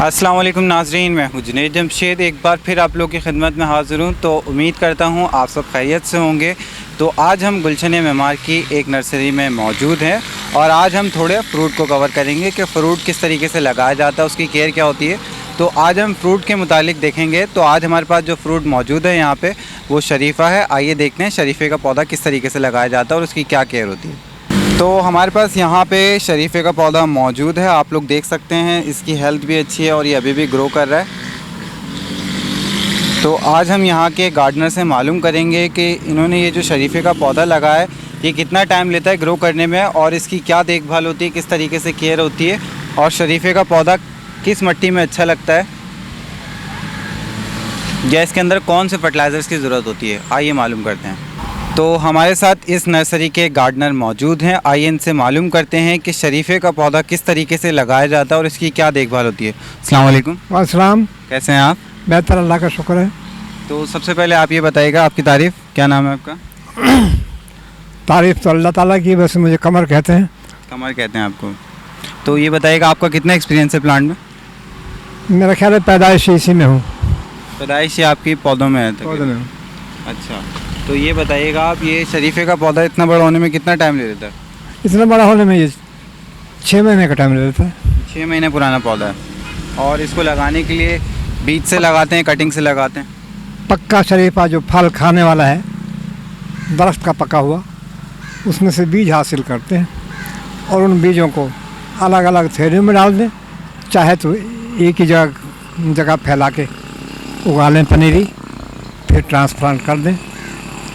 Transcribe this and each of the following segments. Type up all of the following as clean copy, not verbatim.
अस्सलाम वालेकुम नाज़रीन, मैं हूं जुनैद जमशेद। एक बार फिर आप लोग की खिदमत में हाज़िर हूं। तो उम्मीद करता हूं आप सब खैरियत से होंगे। तो आज हम गुलशन मेमार की एक नर्सरी में मौजूद हैं और आज हम थोड़े फ्रूट को कवर करेंगे कि फ़्रूट किस तरीके से लगाया जाता है, उसकी केयर क्या होती है। तो आज हम फ्रूट के मुतालिक देखेंगे। तो आज हमारे पास जो फ्रूट मौजूद है यहाँ पे वो शरीफ़ा है। आइए देखते हैं शरीफ़े का पौधा किस तरीके से लगाया जाता है और उसकी क्या केयर होती है। तो हमारे पास यहाँ पे शरीफ़े का पौधा मौजूद है, आप लोग देख सकते हैं। इसकी हेल्थ भी अच्छी है और ये अभी भी ग्रो कर रहा है। तो आज हम यहाँ के गार्डनर से मालूम करेंगे कि इन्होंने ये जो शरीफ़े का पौधा लगाया है ये कितना टाइम लेता है ग्रो करने में और इसकी क्या देखभाल होती है, किस तरीके से केयर होती है और शरीफ़े का पौधा किस मिट्टी में अच्छा लगता है या इसके अंदर कौन से फर्टिलाइज़र्स की ज़रूरत होती है। आइए मालूम करते हैं। तो हमारे साथ इस नर्सरी के गार्डनर मौजूद हैं। आइए इनसे मालूम करते हैं कि शरीफ़े का पौधा किस तरीके से लगाया जाता है और इसकी क्या देखभाल होती है। अस्सलाम वालेकुम। अस्सलाम। कैसे हैं आप? बेहतर, अल्लाह का शुक्र है। तो सबसे पहले आप ये बताइएगा आपकी तारीफ़, क्या नाम है आपका? तारीफ़ तो अल्लाह ताला की, वैसे मुझे कमर कहते हैं। कमर कहते हैं आपको। तो ये बताइएगा आपका कितना एक्सपीरियंस है प्लांट में? मेरा ख्याल है पैदाइश इसी में हूँ। पैदाइश आपकी पौधों में है पौधे में हूँ। अच्छा, तो ये बताइएगा आप, ये शरीफ़े का पौधा इतना बड़ा होने में कितना टाइम ले लेता है? इतना बड़ा होने में ये 6 महीने का टाइम ले लेता है। 6 महीने पुराना पौधा है। और इसको लगाने के लिए बीज से लगाते हैं, कटिंग से लगाते हैं? पक्का शरीफा जो फल खाने वाला है, दरख्त का पका हुआ, उसमें से बीज हासिल करते हैं और उन बीजों को अलग अलग थैलियों में डाल दें। चाहे तो एक ही जगह फैला के उगा लें पनीरी, फिर ट्रांसप्लांट कर दें।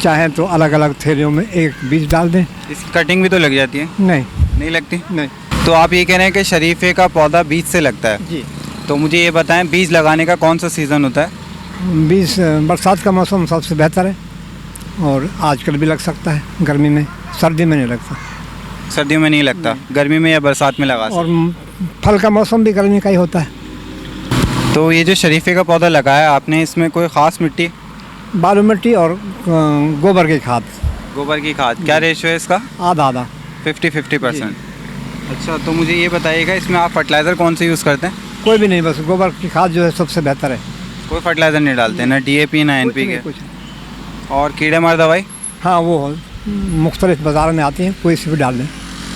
चाहे तो अलग अलग थैलियों में एक बीज डाल दें। इसकी कटिंग भी तो लग जाती है? नहीं लगती। नहीं। तो आप ये कह रहे हैं कि शरीफ़े का पौधा बीज से लगता है? जी। तो मुझे ये बताएं, बीज लगाने का कौन सा सीज़न होता है? बीज बरसात का मौसम सबसे बेहतर है और आजकल भी लग सकता है, गर्मी में, सर्दी में नहीं लगता। सर्दियों में नहीं लगता, गर्मी में या बरसात में लगा सकते? और फल का मौसम भी गर्मी का ही होता है। तो ये जो शरीफ़े का पौधा लगाया आपने, इसमें कोई ख़ास मिट्टी? बालू मिट्टी और गोबर की खाद। गोबर की खाद, क्या रेशो है इसका? आधा आधा, 50-50%। अच्छा, तो मुझे ये बताइएगा इसमें आप फर्टिलाइज़र कौन से यूज़ करते हैं? कोई भी नहीं, बस गोबर की खाद जो है सबसे बेहतर है। कोई फर्टिलाइज़र नहीं डालते, ना DAP ना NPK? कुछ। और कीड़े मार दवाई? हाँ, वो मुख्तलिफ बाज़ार में आती हैं, कोई सी भी डाल दें।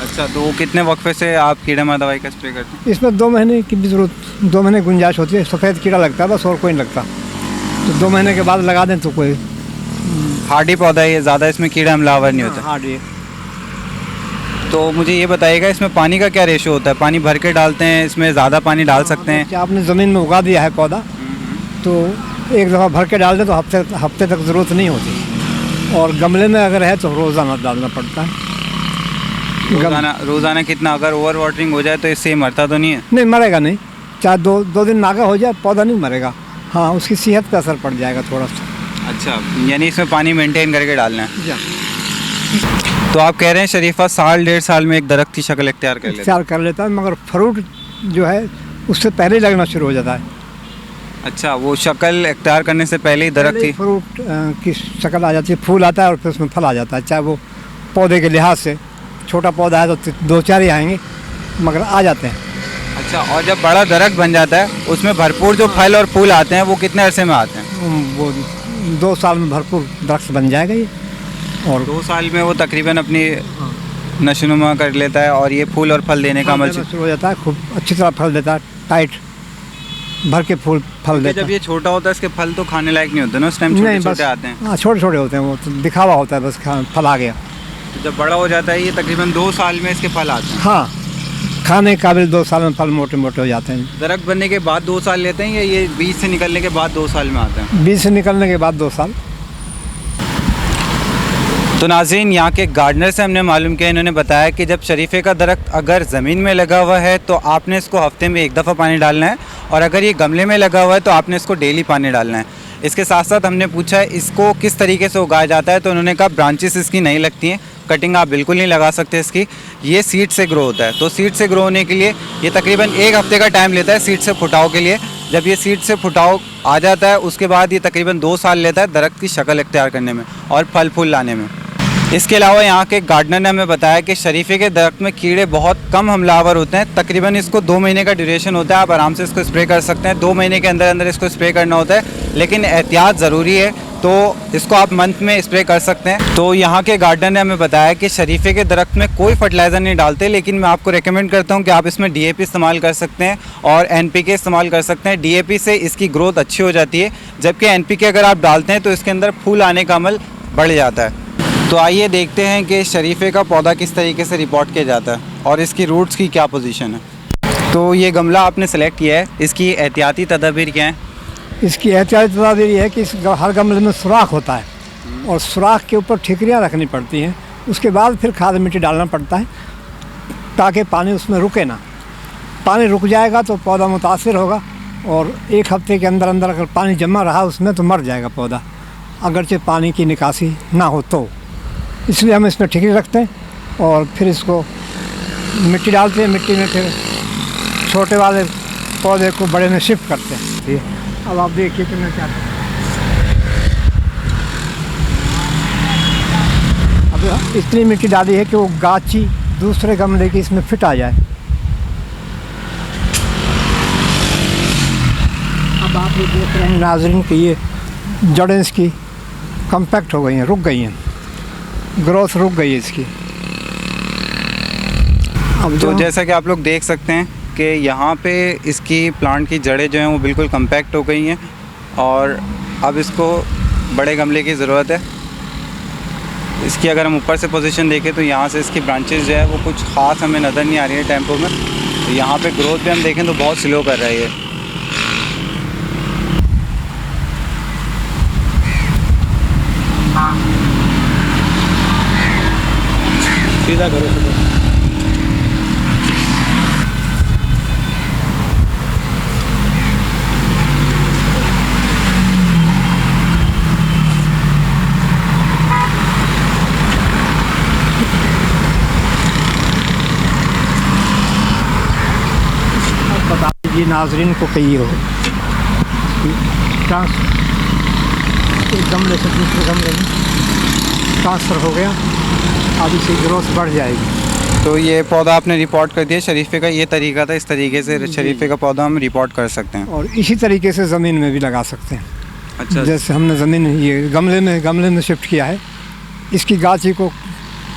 अच्छा, तो वो कितने वक्फे से आप कीड़े मार दवाई का स्प्रे करते हैं? इसमें 2 महीने की भी ज़रूरत, 2 महीने की गुंजाइश होती है। सफ़ेद कीड़ा लगता है बस, और कोई नहीं लगता। तो 2 महीने के बाद लगा दें तो कोई। हार्डी पौधा है ये, ज़्यादा इसमें कीड़ा हमलावर नहीं होता? हार्डी। तो मुझे ये बताइएगा इसमें पानी का क्या रेशो होता है? पानी भर के डालते हैं, इसमें ज़्यादा पानी डाल सकते हैं? क्या आपने ज़मीन में उगा दिया है पौधा तो एक दफ़ा भर के डाल दें तो हफ्ते तक ज़रूरत नहीं होती। और गमले में अगर है तो रोज़ाना डालना पड़ता है। रोज़ाना कितना? अगर ओवर वाटरिंग हो जाए तो इससे मरता तो नहीं है? नहीं, मरेगा नहीं। चाहे दो दिन नागा हो जाए, पौधा नहीं मरेगा। हाँ, उसकी सेहत पर असर पड़ जाएगा थोड़ा सा। अच्छा, यानी इसमें पानी मेंटेन करके डालना है? जी। तो आप कह रहे हैं शरीफ़ा 1.5 साल में एक दरख्त की शक्ल इख्तियार कर लेता है, मगर फ्रूट जो है उससे पहले लगना शुरू हो जाता है। अच्छा, वो शक्ल इख्तियार करने से पहले ही दरख्त की फ्रूट की शक्ल आ जाती है, फूल आता है और फिर उसमें फल आ जाता है। चाहे वो पौधे के लिहाज से छोटा पौधा है तो 2-4 ही आएंगे, मगर आ जाते हैं। अच्छा, और जब बड़ा दरख्त बन जाता है उसमें भरपूर जो फल और फूल आते हैं वो कितने अरसे में आते हैं? वो 2 साल में भरपूर दरख्त बन जाएगा ये। और 2 साल में वो तकरीबन अपनी नशोनुमा कर लेता है और ये फूल और फल देने का अमल शुरू हो जाता है। खूब अच्छी तरह फल देता है, टाइट भर के फल देता है। जब ये छोटा होता है इसके फल तो खाने लायक नहीं होते ना, उस टाइम छोटे आते हैं? हाँ, छोटे छोटे होते हैं, वो तो दिखावा होता है बस, फल आ गया। तो जब बड़ा हो जाता है ये तकरीबन 2 साल में इसके फल आते हैं? हाँ, खाने काबिल 2 साल में फल मोटे मोटे हो जाते हैं। दरख्त बनने के बाद 2 साल लेते हैं या ये बीज से निकलने के बाद 2 साल में आते हैं? बीज से निकलने के बाद 2 साल। तो नाज़रीन, यहाँ के गार्डनर से हमने मालूम किया, इन्होंने बताया कि जब शरीफ़े का दरख्त अगर ज़मीन में लगा हुआ है तो आपने इसको हफ्ते में 1 दफ़ा पानी डालना है और अगर ये गमले में लगा हुआ है तो आपने इसको डेली पानी डालना है। इसके साथ साथ हमने पूछा है इसको किस तरीके से उगाया जाता है, तो उन्होंने कहा ब्रांचेस इसकी नहीं लगती हैं, कटिंग आप बिल्कुल नहीं लगा सकते इसकी, ये सीड से ग्रो होता है। तो सीड से ग्रो होने के लिए ये तकरीबन 1 हफ्ते का टाइम लेता है सीड से फुटाव के लिए। जब ये सीड से फुटाव आ जाता है उसके बाद ये तकरीबन 2 साल लेता है दरख्त की शक्ल इख्तियार करने में और फल फूल लाने में। इसके अलावा यहाँ के गार्डनर ने हमें बताया कि शरीफे के दरख्त में कीड़े बहुत कम हमलावर होते हैं। तकरीबन इसको 2 महीने का ड्यूरेशन होता है, आप आराम से इसको स्प्रे कर सकते हैं। 2 महीने के अंदर अंदर इसको स्प्रे करना होता है, लेकिन एहतियात ज़रूरी है, तो इसको आप मंथ में स्प्रे कर सकते हैं। तो यहाँ के गार्डनर ने हमें बताया कि शरीफे के दरख्त में कोई फर्टिलाइज़र नहीं डालते, लेकिन मैं आपको रेकमेंड करता हूँ कि आप इसमें DAP इस्तेमाल कर सकते हैं और NPK इस्तेमाल कर सकते हैं। DAP से इसकी ग्रोथ अच्छी हो जाती है, जबकि NPK अगर आप डालते हैं तो इसके अंदर फूल आने का अमल बढ़ जाता है। तो आइए देखते हैं कि शरीफे का पौधा किस तरीके से रिपोर्ट किया जाता है और इसकी रूट्स की क्या पोजीशन है। तो ये गमला आपने सेलेक्ट किया है, इसकी एहतियाती तदबीर क्या है? इसकी एहतियाती तदाबीर ये है कि हर गमले में सुराख होता है और सुराख के ऊपर ठिकरियाँ रखनी पड़ती हैं। उसके बाद फिर खाद मिट्टी डालना पड़ता है ताकि पानी उसमें रुके ना। पानी रुक जाएगा तो पौधा मुतासिर होगा और 1 हफ्ते के अंदर अंदर अगर पानी जमा रहा उसमें तो मर जाएगा पौधा, अगरचे पानी की निकासी ना हो तो। इसलिए हम इसमें ठिकरी रखते हैं और फिर इसको मिट्टी डालते हैं। मिट्टी में फिर छोटे वाले पौधे को बड़े में शिफ्ट करते हैं। अब आप देखिए कि मैं क्या अब इतनी मिट्टी डाली है कि वो गाची दूसरे गमले की इसमें फिट आ जाए। अब आप ये देख रहे हैं नाज़रीन कि ये जड़ें इसकी कम्पैक्ट हो गई हैं, रुक गई हैं, ग्रोथ रुक गई है इसकी। अब तो जैसा कि आप लोग देख सकते हैं कि यहाँ पे इसकी प्लांट की जड़ें जो हैं वो बिल्कुल कम्पैक्ट हो गई हैं और अब इसको बड़े गमले की ज़रूरत है। इसकी अगर हम ऊपर से पोजीशन देखें तो यहाँ से इसकी ब्रांचेस जो है वो कुछ ख़ास हमें नज़र नहीं आ रही है टेम्पो में। तो यहाँ पे ग्रोथ भी हम देखें तो बहुत स्लो कर रही है। सीधा करो बता दीजिए नाजरीन को कि ये हो एक गमले से दूसरे गमले में ट्रांसफ़र हो गया। अब इसकी ग्रोथ बढ़ जाएगी। तो ये पौधा आपने रिपोर्ट कर दिया शरीफे का, ये तरीका था, इस तरीके से शरीफे का पौधा हम रिपोर्ट कर सकते हैं और इसी तरीके से ज़मीन में भी लगा सकते हैं। अच्छा, जैसे हमने ज़मीन ये गमले में शिफ्ट किया है। इसकी गाची को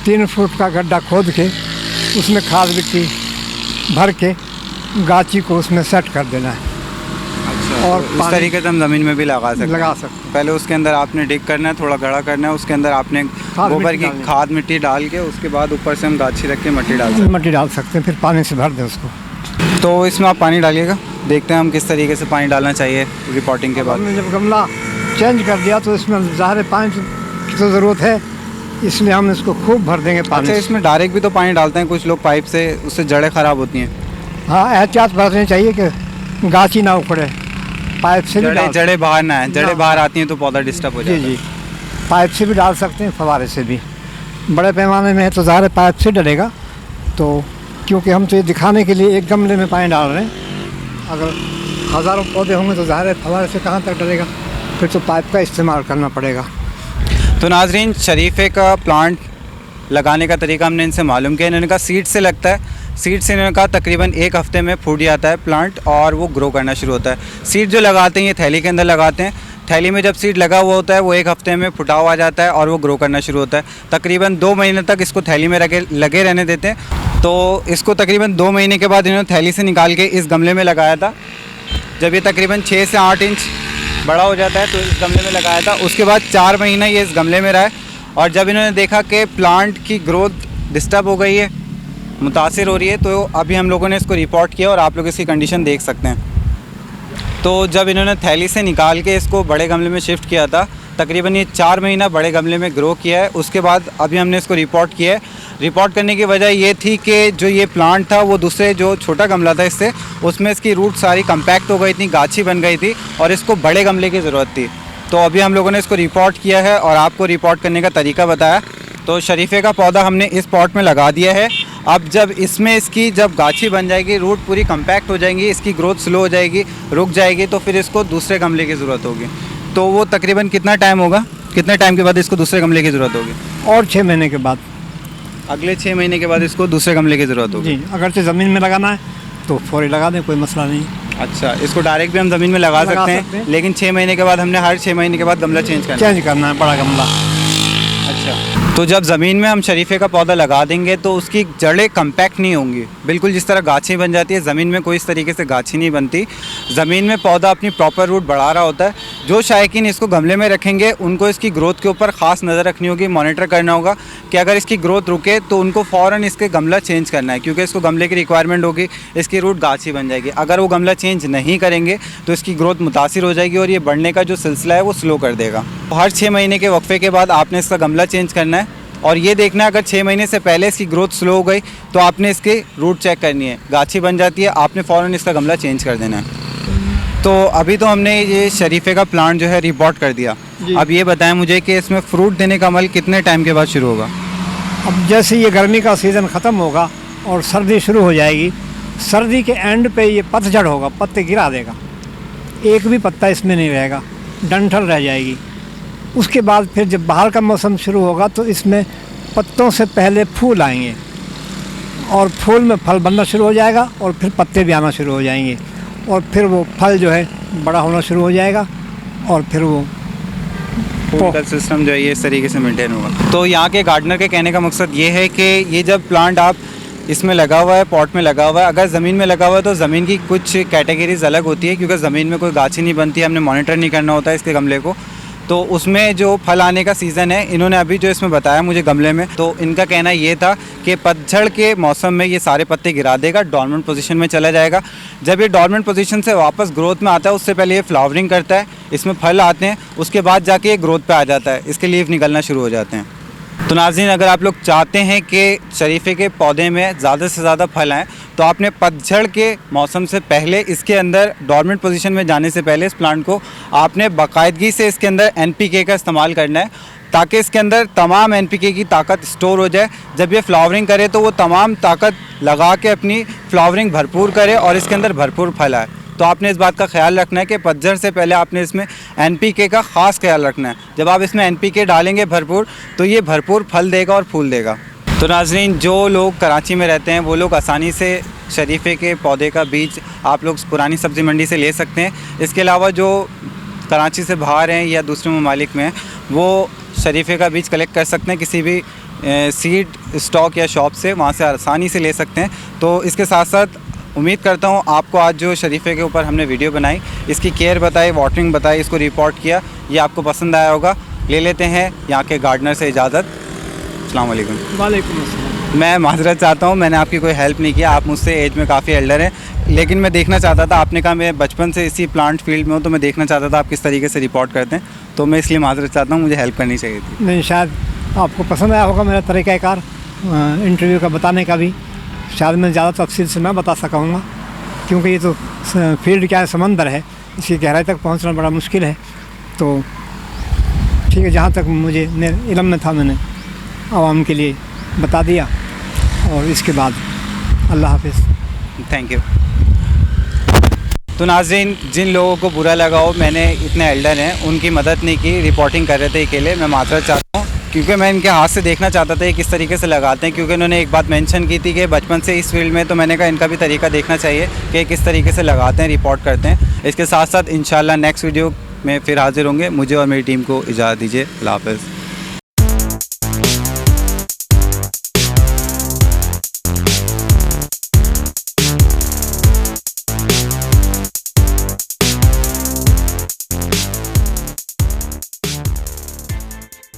3 फुट का गड्ढा खोद के उसमें खाद मिट्टी भर के गाची को उसमें सेट कर देना है। अच्छा, और तो इस तरीके से हम ज़मीन में भी लगा सकते हैं। पहले उसके अंदर आपने डिग करना है, थोड़ा गड़ा करना है, उसके अंदर आपने गोबर की खाद मिट्टी डाल के उसके बाद ऊपर से हम गाछी रख के मट्टी डाल सकते हैं। फिर पानी से भर दें उसको। तो इसमें आप पानी डालिएगा, देखते हैं हम किस तरीके से पानी डालना चाहिए रिपोर्टिंग के बाद। हमने जब गमला चेंज कर दिया तो इसमें ज़ाहिर पानी की तो ज़रूरत है, इसलिए हम इसको खूब भर देंगे पानी। अच्छा, इसमें डायरेक्ट भी तो पानी डालते हैं कुछ लोग पाइप से, उससे जड़ें ख़राब होती हैं। हाँ, एहतियात बरतनी चाहिए कि गाची ना उखड़े। पाइप से जड़ें बाहर ना आए, जड़ें बाहर आती हैं तो पौधा डिस्टर्ब हो जाता है। जी, पाइप से भी डाल सकते हैं, फवारे से भी। बड़े पैमाने में है तो ज़ाहिर पाइप से डलेगा, तो क्योंकि हम तो ये दिखाने के लिए एक गमले में पानी डाल रहे हैं। अगर हज़ारों पौधे होंगे तो ज़ाहिर फवारे से कहाँ तक डलेगा, फिर तो पाइप का इस्तेमाल करना पड़ेगा। तो नाजरीन, शरीफे का प्लांट लगाने का तरीका हमने इनसे मालूम किया। इन्होंने कहा सीड से लगता है, सीड से इन्होंने कहा तकरीबन 1 हफ्ते में फूट जाता है प्लांट और वो ग्रो करना शुरू होता है। सीड जो लगाते हैं ये थैली के अंदर लगाते हैं। थैली में जब सीड लगा हुआ होता है वो 1 हफ्ते में फुटाव आ जाता है और वो ग्रो करना शुरू होता है। तकरीबन 2 महीने तक इसको थैली में लगे रहने देते हैं। तो इसको तकरीबन 2 महीने के बाद इन्होंने थैली से निकाल के इस गमले में लगाया था। जब ये तकरीबन 6 से 8 इंच बड़ा हो जाता है तो इस गमले में लगाया था। उसके बाद 4 महीना ये इस गमले में रहा है और जब इन्होंने देखा कि प्लांट की ग्रोथ डिस्टर्ब हो गई है, मुतासिर हो रही है, तो अभी हम लोगों ने इसको रिपोर्ट किया और आप लोग इसकी कंडीशन देख सकते हैं। तो जब इन्होंने थैली से निकाल के इसको बड़े गमले में शिफ्ट किया था, तकरीबन ये 4 महीना बड़े गमले में ग्रो किया है। उसके बाद अभी हमने इसको रिपोर्ट किया है। रिपोर्ट करने की वजह ये थी कि जो ये प्लांट था वो दूसरे जो छोटा गमला था इससे, उसमें इसकी रूट सारी कम्पैक्ट हो गई थी, गाछी बन गई थी और इसको बड़े गमले की ज़रूरत थी। तो अभी हम लोगों ने इसको रिपोर्ट किया है और आपको रिपोर्ट करने का तरीका बताया। तो शरीफे का पौधा हमने इस पॉट में लगा दिया है। अब जब इसमें इसकी जब गाछी बन जाएगी, रूट पूरी कम्पैक्ट हो जाएंगी, इसकी ग्रोथ स्लो हो जाएगी, रुक जाएगी, तो फिर इसको दूसरे गमले की ज़रूरत होगी। तो वो तकरीबन कितना टाइम होगा, कितने टाइम के बाद इसको दूसरे गमले की ज़रूरत होगी? और 6 महीने के बाद। अगले 6 महीने के बाद इसको दूसरे गमले की ज़रूरत होगी। जी, अगरचे ज़मीन में लगाना है तो फौरी लगा दें, कोई मसला नहीं। अच्छा, इसको डायरेक्ट भी हम ज़मीन में लगा सकते हैं, लेकिन 6 महीने के बाद हमने हर 6 महीने के बाद गमला चेंज करना है, बड़ा गमला। अच्छा, तो जब ज़मीन में हम शरीफे का पौधा लगा देंगे तो उसकी जड़ें कम्पैक्ट नहीं होंगी, बिल्कुल जिस तरह गाछी बन जाती है, ज़मीन में कोई इस तरीके से गाछी नहीं बनती। ज़मीन में पौधा अपनी प्रॉपर रूट बढ़ा रहा होता है। जो शायकीन इसको गमले में रखेंगे उनको इसकी ग्रोथ के ऊपर ख़ास नज़र रखनी होगी, मॉनिटर करना होगा कि अगर इसकी ग्रोथ रुके तो उनको फ़ौरन इसके गमला चेंज करना है, क्योंकि इसको गमले की रिक्वायरमेंट होगी, इसकी रूट गाछी बन जाएगी। अगर वो गमला चेंज नहीं करेंगे तो इसकी ग्रोथ मुतासिर हो जाएगी और ये बढ़ने का जो सिलसिला है वो स्लो कर देगा। हर 6 महीने के वक्फे के बाद आपने इसका गमला चेंज करना है और ये देखना है अगर 6 महीने से पहले इसकी ग्रोथ स्लो हो गई तो आपने इसकी रूट चेक करनी है, गाछी बन जाती है, आपने फ़ौरन इसका गमला चेंज कर देना है। तो अभी तो हमने ये शरीफे का प्लांट जो है रिपोर्ट कर दिया, अब ये बताएं मुझे कि इसमें फ्रूट देने का अमल कितने टाइम के बाद शुरू होगा? अब जैसे ये गर्मी का सीज़न ख़त्म होगा और सर्दी शुरू हो जाएगी, सर्दी के एंड पे ये पतझड़ होगा, पत्ते गिरा देगा, एक भी पत्ता इसमें नहीं रहेगा, डंठल रह जाएगी। उसके बाद फिर जब बाहर का मौसम शुरू होगा तो इसमें पत्तों से पहले फूल आएंगे और फूल में फल बनना शुरू हो जाएगा और फिर पत्ते भी आना शुरू हो जाएंगे और फिर वो फल जो है बड़ा होना शुरू हो जाएगा और फिर वो फूल का सिस्टम जो है ये इस तरीके से मेंटेन होगा। तो यहाँ के गार्डनर के कहने का मकसद ये है कि ये जब प्लांट आप इसमें लगा हुआ है, पॉट में लगा हुआ है, अगर ज़मीन में लगा हुआ है तो ज़मीन की कुछ कैटेगरीज अलग होती है, क्योंकि ज़मीन में कोई गाछी नहीं बनती है, हमने मॉनिटर नहीं करना होता है इसके गमले को, तो उसमें जो फल आने का सीज़न है इन्होंने अभी जो इसमें बताया मुझे गमले में, तो इनका कहना ये था कि पतझड़ के मौसम में ये सारे पत्ते गिरा देगा, डॉर्मेंट पोजीशन में चला जाएगा। जब ये डॉर्मेंट पोजीशन से वापस ग्रोथ में आता है उससे पहले ये फ्लावरिंग करता है, इसमें फल आते हैं, उसके बाद जाके ये ग्रोथ पे आ जाता है, इसके लीफ निकलना शुरू हो जाते हैं। तो नाज़रीन, अगर आप लोग चाहते हैं कि शरीफे के पौधे में ज़्यादा से ज़्यादा फल आएँ तो आपने पतझड़ के मौसम से पहले इसके अंदर डॉर्मेंट पोजीशन में जाने से पहले इस प्लांट को आपने बाकायदगी से इसके अंदर NPK का इस्तेमाल करना है, ताकि इसके अंदर तमाम NPK की ताकत स्टोर हो जाए। जब ये फ्लावरिंग करे तो वो तमाम ताकत लगा के अपनी फ्लावरिंग भरपूर करे और इसके अंदर भरपूर फल आए। तो आपने इस बात का ख्याल रखना है कि पतझड़ से पहले आपने इसमें NPK का ख़ास ख्याल रखना है। जब आप इसमें NPK डालेंगे भरपूर तो ये भरपूर फल देगा और फूल देगा। तो नाज़रीन, जो लोग कराची में रहते हैं वो लोग आसानी से शरीफे के पौधे का बीज आप लोग पुरानी सब्ज़ी मंडी से ले सकते हैं। इसके अलावा जो कराची से बाहर हैं या दूसरे ममालिक में हैं वो शरीफे का बीज कलेक्ट कर सकते हैं किसी भी सीड स्टॉक या शॉप से, वहाँ से आसानी से ले सकते हैं। तो इसके साथ साथ उम्मीद करता हूँ आपको आज जो शरीफे के ऊपर हमने वीडियो बनाई, इसकी केयर बताई, वाटरिंग बताई, इसको रिपोर्ट किया, ये आपको पसंद आया होगा। ले लेते हैं यहाँ के गार्डनर से इजाज़त। अस्सलाम वालेकुम। वालेकुम अस्सलाम। मैं माजरत चाहता हूँ, मैंने आपकी कोई हेल्प नहीं किया, आप मुझसे एज में काफ़ी एल्डर हैं, लेकिन मैं देखना चाहता था, आपने कहा मैं बचपन से इसी प्लांट फील्ड में हूँ, तो मैं देखना चाहता था आप किस तरीके से रिपोर्ट करते हैं, तो मैं इसलिए माजरत चाहता हूँ, मुझे हेल्प करनी चाहिए थी। नहीं, शायद आपको पसंद आया होगा मेरा तरीक़ाकार इंटरव्यू का बताने का भी, शायद मैं ज़्यादा तफसील से ना बता सकूँगा क्योंकि ये तो फील्ड क्या है, समंदर है, इसकी गहराई तक पहुँचना बड़ा मुश्किल है। तो ठीक है, जहाँ तक मुझे मेरे इल्म में था मैंने आवाम के लिए बता दिया और इसके बाद अल्लाह हाफिज़। Thank you. तो नाज़रीन, जिन लोगों को बुरा लगा हो मैंने इतने एल्डर हैं उनकी मदद नहीं की, रिपोर्टिंग कर रहे थे अकेले, मैं माजरत चाहता हूँ क्योंकि मैं इनके हाथ से देखना चाहता था ये किस तरीके से लगाते हैं, क्योंकि उन्होंने एक बात मेंशन की थी कि बचपन से इस फील्ड में, तो मैंने कहा इनका भी तरीका देखना चाहिए कि किस तरीके से लगाते हैं, रिपोर्ट करते हैं। इसके साथ साथ इंशाल्लाह नेक्स्ट वीडियो में फिर हाज़िर होंगे। मुझे और मेरी टीम को इजाज़त दीजिए। अल्लाह हाफ़िज़।